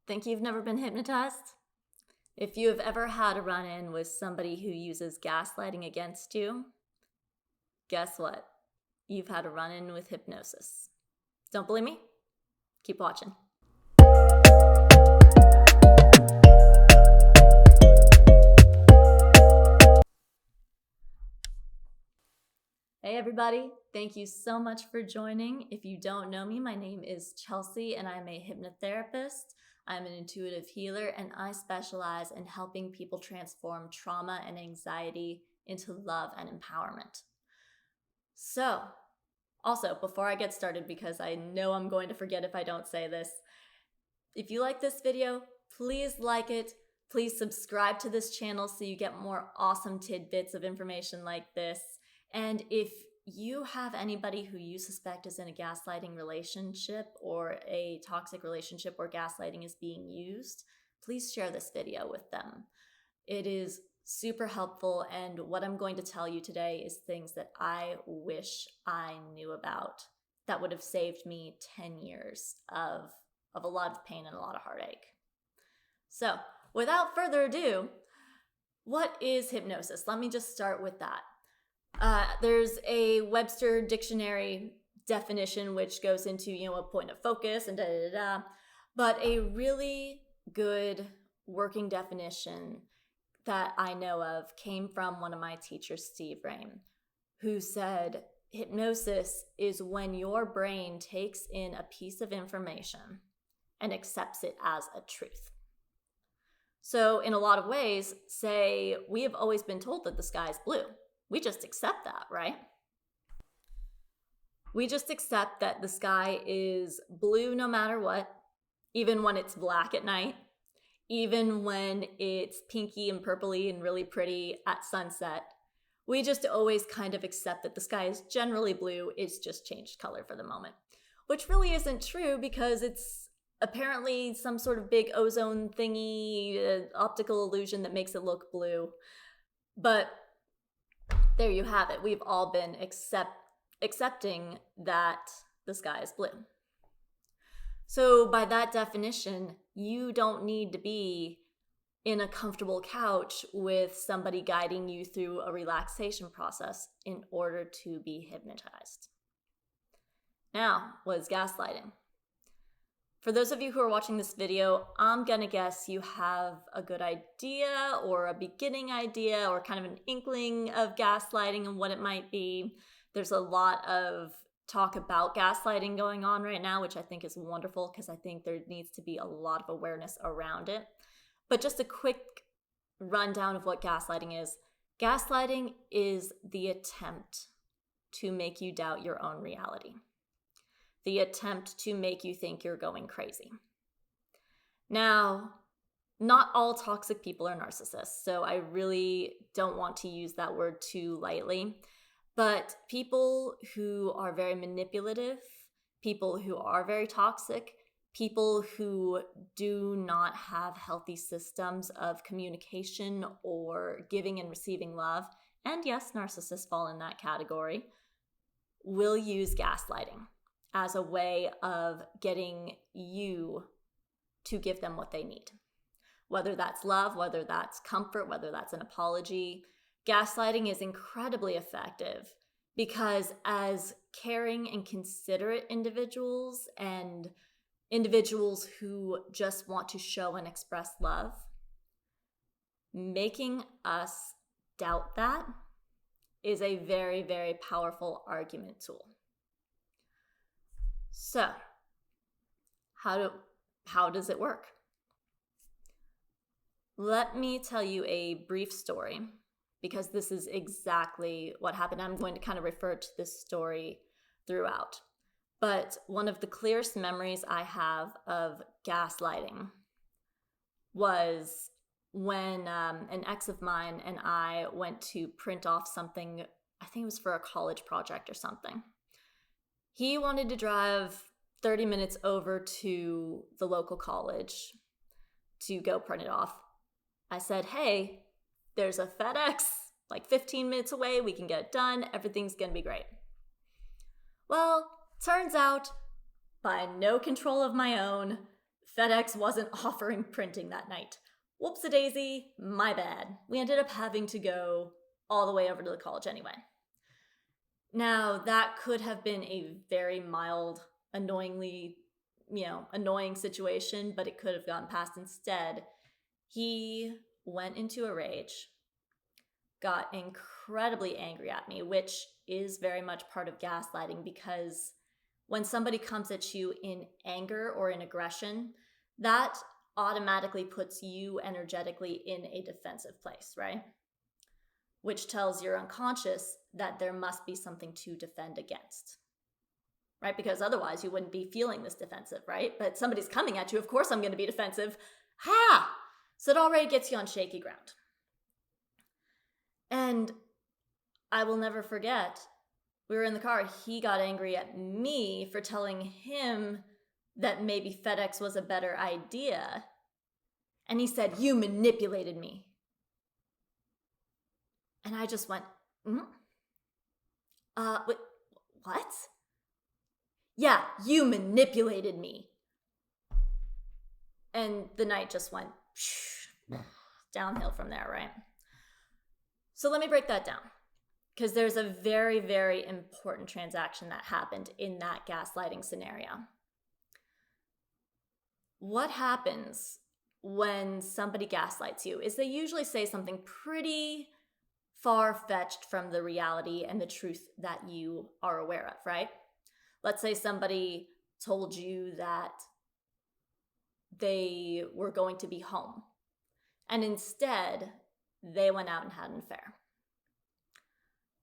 Think you've never been hypnotized? If you have ever had a run-in with somebody who uses gaslighting against you, guess what? You've had a run-in with hypnosis. Don't believe me? Keep watching. Hey everybody, thank you so much for joining. If you don't know me, my name is Chelsea and I'm a hypnotherapist. I'm an intuitive healer and I specialize in helping people transform trauma and anxiety into love and empowerment. So, also, before I get started, because I know I'm going to forget if I don't say this, if you like this video, please like it. Please subscribe to this channel so you get more awesome tidbits of information like this. And if you have anybody who you suspect is in a gaslighting relationship or a toxic relationship where gaslighting is being used, please share this video with them. It is super helpful, and what I'm going to tell you today is things that I wish I knew about that would have saved me 10 years of a lot of pain and a lot of heartache. So, without further ado, what is hypnosis? Let me just start with that. There's a Webster dictionary definition which goes into, a point of focus and but a really good working definition that I know of came from one of my teachers, Steve Rain, who said, hypnosis is when your brain takes in a piece of information and accepts it as a truth. So in a lot of ways, say we have always been told that the sky is blue. We just accept that, right? We just accept that the sky is blue no matter what, even when it's black at night, even when it's pinky and purpley and really pretty at sunset. We just always kind of accept that the sky is generally blue, it's just changed color for the moment, which really isn't true because it's apparently some sort of big ozone thingy, optical illusion that makes it look blue. But there you have it. We've all been accepting that the sky is blue. So by that definition, you don't need to be in a comfortable couch with somebody guiding you through a relaxation process in order to be hypnotized. Now, what is gaslighting? For those of you who are watching this video, I'm gonna guess you have a good idea or a beginning idea or kind of an inkling of gaslighting and what it might be. There's a lot of talk about gaslighting going on right now, which I think is wonderful because I think there needs to be a lot of awareness around it. But just a quick rundown of what gaslighting is. Gaslighting is the attempt to make you doubt your own reality. The attempt to make you think you're going crazy. Now, not all toxic people are narcissists, so I really don't want to use that word too lightly. But people who are very manipulative, people who are very toxic, people who do not have healthy systems of communication or giving and receiving love, and yes, narcissists fall in that category, will use gaslighting as a way of getting you to give them what they need. Whether that's love, whether that's comfort, whether that's an apology. Gaslighting is incredibly effective because as caring and considerate individuals and individuals who just want to show and express love, making us doubt that is a very, very powerful argument tool. So, how does it work? Let me tell you a brief story because this is exactly what happened. I'm going to kind of refer to this story throughout. But one of the clearest memories I have of gaslighting was when an ex of mine and I went to print off something, I think it was for a college project or something. He wanted to drive 30 minutes over to the local college to go print it off. I said, hey, there's a FedEx like 15 minutes away. We can get it done. Everything's going to be great. Well, turns out, by no control of my own, FedEx wasn't offering printing that night. Whoops-a-daisy, my bad. We ended up having to go all the way over to the college anyway. Now, that could have been a very mild, annoying situation, but it could have gone past. Instead, he went into a rage, got incredibly angry at me, which is very much part of gaslighting, because when somebody comes at you in anger or in aggression, that automatically puts you energetically in a defensive place, right? Which tells your unconscious that there must be something to defend against, right? Because otherwise you wouldn't be feeling this defensive, right? But somebody's coming at you, of course I'm going to be defensive. Ha! So it already gets you on shaky ground. And I will never forget, we were in the car, he got angry at me for telling him that maybe FedEx was a better idea. And he said, "You manipulated me." And I just went, wait, what? Yeah, you manipulated me. And the night just went downhill from there, right? So let me break that down, because there's a very, very important transaction that happened in that gaslighting scenario. What happens when somebody gaslights you is they usually say something pretty far-fetched from the reality and the truth that you are aware of, right? Let's say somebody told you that they were going to be home, and instead they went out and had an affair.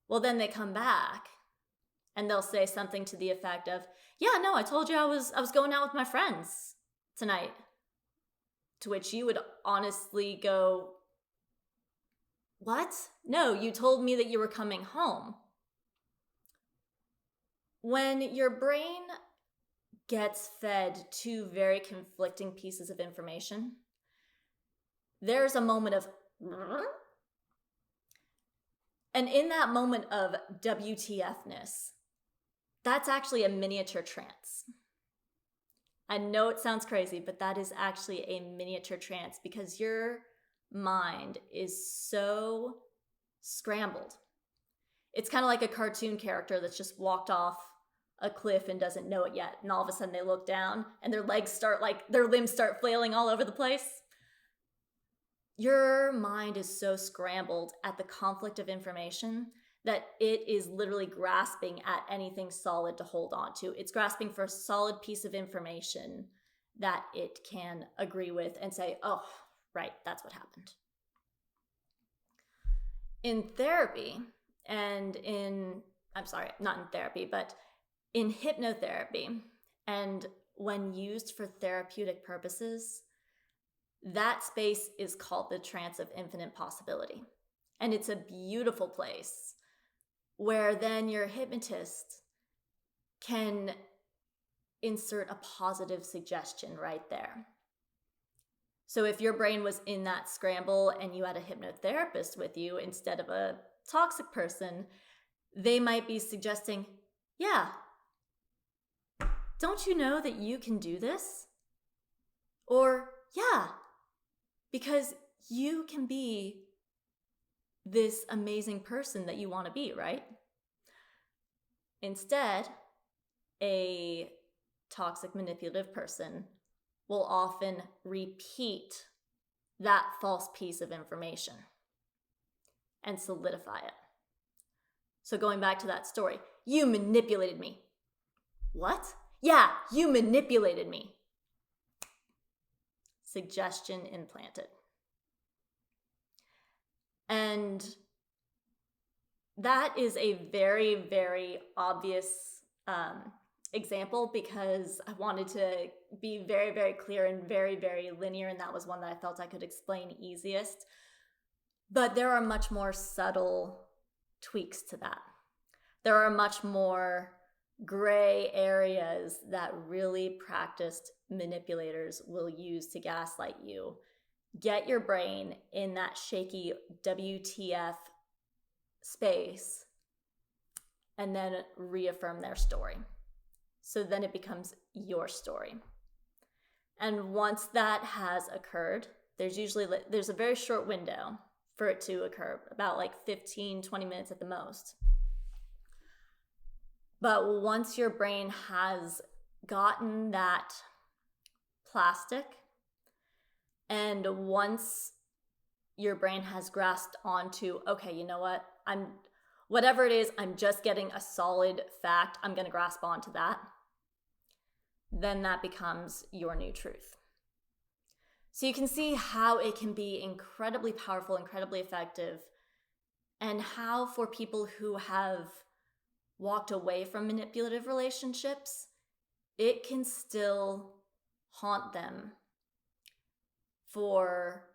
Well, then they come back and they'll say something to the effect of, "Yeah, no, I told you I was going out with my friends tonight." To which you would honestly go, "What? No, you told me that you were coming home." When your brain gets fed two very conflicting pieces of information, there's a moment of, and in that moment of WTFness, that's actually a miniature trance. I know it sounds crazy, but that is actually a miniature trance, because your mind is so scrambled. It's kind of like a cartoon character that's just walked off a cliff and doesn't know it yet, and all of a sudden they look down and their limbs start flailing all over the place. Your mind is so scrambled at the conflict of information that it is literally grasping at anything solid to hold on to. It's grasping for a solid piece of information that it can agree with and say, "Oh, right, that's what happened." In therapy, not in therapy, but in hypnotherapy, and when used for therapeutic purposes, that space is called the trance of infinite possibility. And it's a beautiful place where then your hypnotist can insert a positive suggestion right there. So if your brain was in that scramble and you had a hypnotherapist with you instead of a toxic person, they might be suggesting, "Yeah, don't you know that you can do this?" Or, "Yeah, because you can be this amazing person that you want to be," right? Instead, a toxic manipulative person will often repeat that false piece of information and solidify it. So going back to that story, "You manipulated me." What? "Yeah, you manipulated me." Suggestion implanted. And that is a very, very obvious example, because I wanted to be very, very clear and very, very linear, and that was one that I felt I could explain easiest. But there are much more subtle tweaks to that. There are much more gray areas that really practiced manipulators will use to gaslight you. Get your brain in that shaky WTF space and then reaffirm their story. So then it becomes your story. And once that has occurred, there's a very short window for it to occur, about like 15, 20 minutes at the most. But once your brain has gotten that plastic, and once your brain has grasped onto, okay, you know what, whatever it is, I'm just getting a solid fact, I'm going to grasp onto that, then that becomes your new truth. So you can see how it can be incredibly powerful, incredibly effective, and how for people who have walked away from manipulative relationships, it can still haunt them for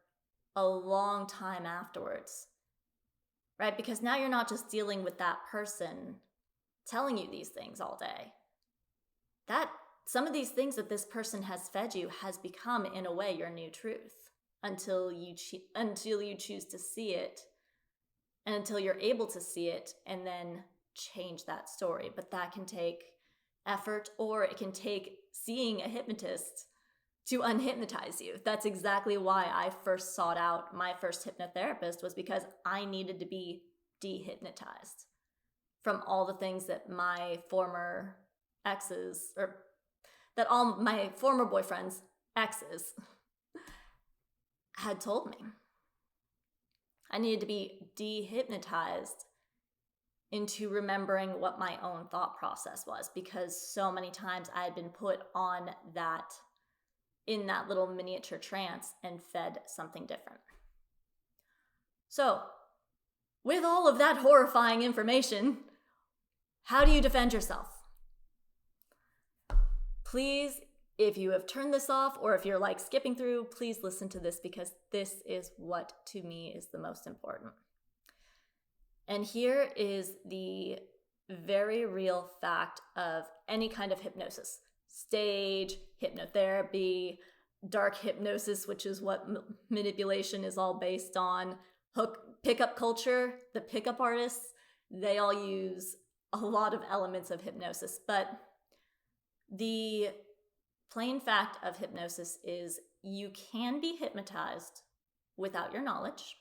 a long time afterwards, right? Because now you're not just dealing with that person telling you these things all day. Some of these things that this person has fed you has become, in a way, your new truth until you choose to see it, and until you're able to see it and then change that story. But that can take effort, or it can take seeing a hypnotist to unhypnotize you. That's exactly why I first sought out my first hypnotherapist, was because I needed to be dehypnotized from all the things that my former exes, or that all my former boyfriends' exes had told me. I needed to be dehypnotized into remembering what my own thought process was, because so many times I had been put on that, in that little miniature trance, and fed something different. So, with all of that horrifying information, how do you defend yourself? Please, if you have turned this off, or if you're like skipping through, please listen to this, because this is what to me is the most important. And here is the very real fact of any kind of hypnosis: stage, hypnotherapy, dark hypnosis, which is what manipulation is all based on, pickup culture, the pickup artists, they all use a lot of elements of hypnosis. But the plain fact of hypnosis is you can be hypnotized without your knowledge,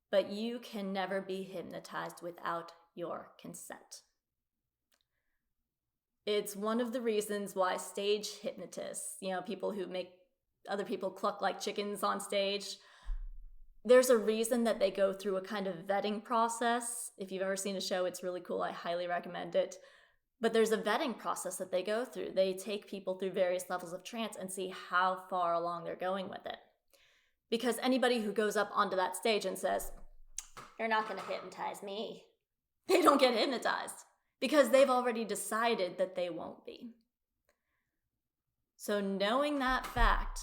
but you can never be hypnotized without your consent. It's one of the reasons why stage hypnotists, people who make other people cluck like chickens on stage, there's a reason that they go through a kind of vetting process. If you've ever seen a show, it's really cool. I highly recommend it. But there's a vetting process that they go through. They take people through various levels of trance and see how far along they're going with it. Because anybody who goes up onto that stage and says, "You're not going to hypnotize me," they don't get hypnotized, because they've already decided that they won't be. So knowing that fact,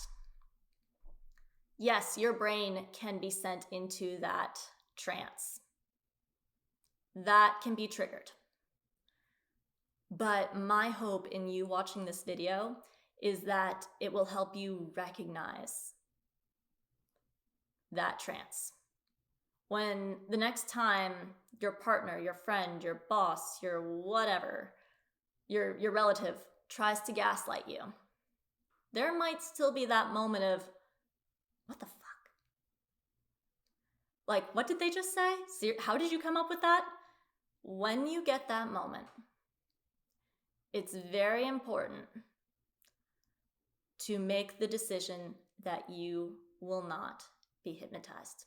yes, your brain can be sent into that trance. That can be triggered. But my hope in you watching this video is that it will help you recognize that trance. When the next time your partner, your friend, your boss, your whatever, your relative tries to gaslight you, there might still be that moment of, what the fuck? Like, what did they just say? How did you come up with that? When you get that moment, it's very important to make the decision that you will not be hypnotized.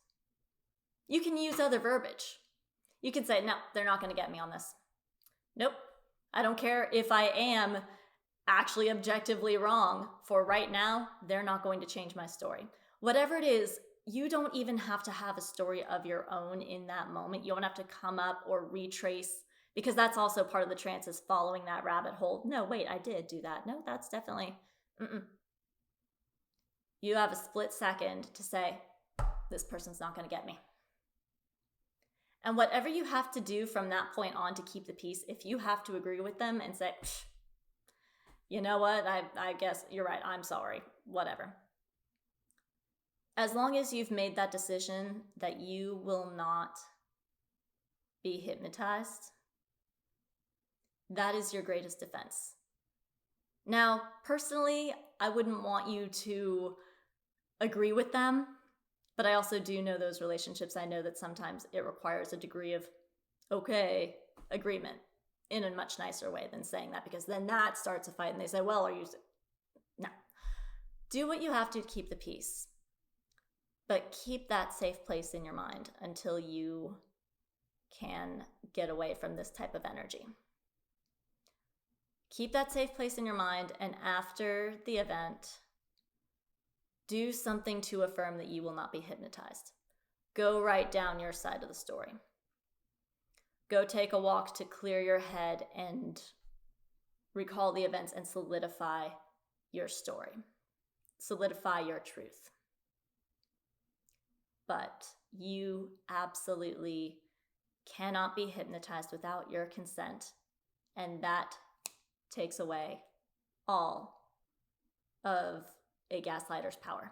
You can use other verbiage. You can say, "No, they're not going to get me on this. Nope, I don't care if I am actually objectively wrong. For right now, they're not going to change my story." Whatever it is, you don't even have to have a story of your own in that moment. You don't have to come up or retrace, because that's also part of the trance, is following that rabbit hole. No, wait, I did do that. No, that's definitely, You have a split second to say, this person's not going to get me. And whatever you have to do from that point on to keep the peace, if you have to agree with them and say, "You know what, I guess you're right, I'm sorry," whatever. As long as you've made that decision that you will not be hypnotized, that is your greatest defense. Now, personally, I wouldn't want you to agree with them, but I also do know those relationships. I know that sometimes it requires a degree of, okay, agreement in a much nicer way than saying that, because then that starts a fight and they say, well, are you... No. Do what you have to keep the peace, but keep that safe place in your mind until you can get away from this type of energy. Keep that safe place in your mind, and after the event, do something to affirm that you will not be hypnotized. Go write down your side of the story. Go take a walk to clear your head and recall the events and solidify your story. Solidify your truth. But you absolutely cannot be hypnotized without your consent, and that takes away all of a gaslighter's power.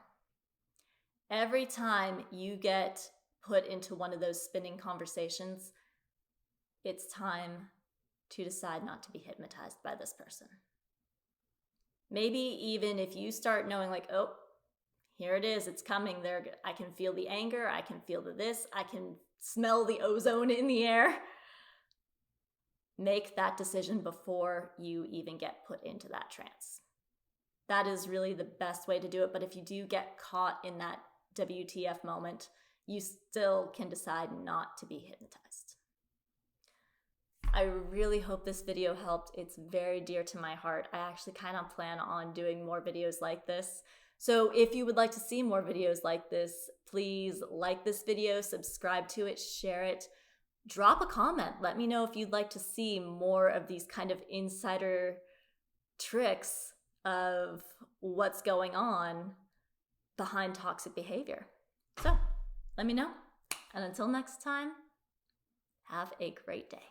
Every time you get put into one of those spinning conversations, it's time to decide not to be hypnotized by this person. Maybe even if you start knowing like, oh, here it is, it's coming. There, I can feel the anger, I can feel the this, I can smell the ozone in the air. Make that decision before you even get put into that trance. That is really the best way to do it. But if you do get caught in that WTF moment, you still can decide not to be hypnotized. I really hope this video helped. It's very dear to my heart. I actually kind of plan on doing more videos like this. So if you would like to see more videos like this, please like this video, subscribe to it, share it. Drop a comment. Let me know if you'd like to see more of these kind of insider tricks of what's going on behind toxic behavior. So let me know. And until next time, have a great day.